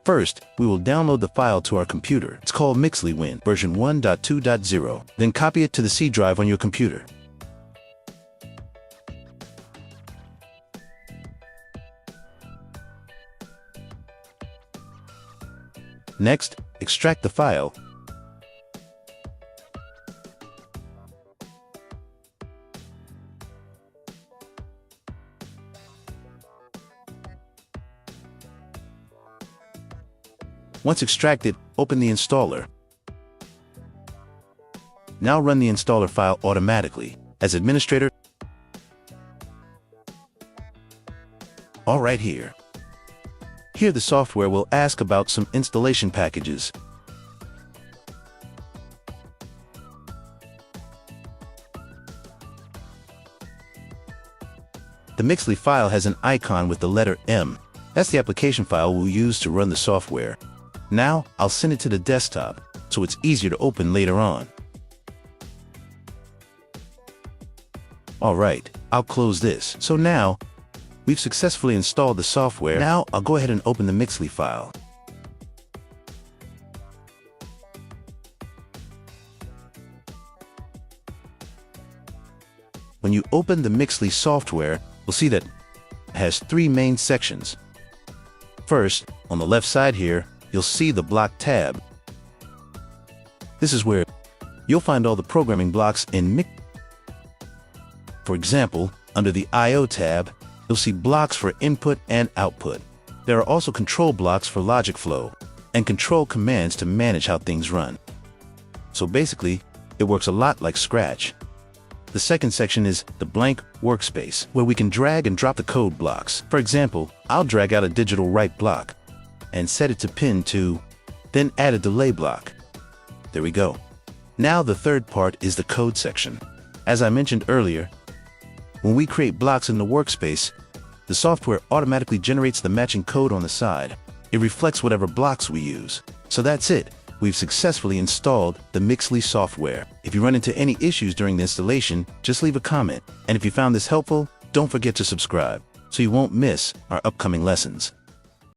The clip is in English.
First, we will download the file to our computer. It's called Mixly Win, version 1.2.0. Then copy it to the C drive on your computer. Next, extract the file. Once extracted, open the installer. Now run the installer file automatically. As administrator, all right here. Here the software will ask about some installation packages. The Mixly file has an icon with the letter M. That's the application file we'll use to run the software. Now, I'll send it to the desktop, so it's easier to open later on. Alright, I'll close this. So now, we've successfully installed the software. Now, I'll go ahead and open the Mixly file. When you open the Mixly software, you'll see that it has three main sections. First, on the left side here, you'll see the block tab. This is where you'll find all the programming blocks in Mixly. For example, under the I/O tab, you'll see blocks for input and output. There are also control blocks for logic flow and control commands to manage how things run. So basically, it works a lot like Scratch. The second section is the blank workspace, where we can drag and drop the code blocks. For example, I'll drag out a digital write block and set it to pin 2, then add a delay block. There we go. Now the third part is the code section. As I mentioned earlier, when we create blocks in the workspace, the software automatically generates the matching code on the side. It reflects whatever blocks we use. So that's it. We've successfully installed the Mixly software. If you run into any issues during the installation, just leave a comment. And if you found this helpful, don't forget to subscribe so you won't miss our upcoming lessons.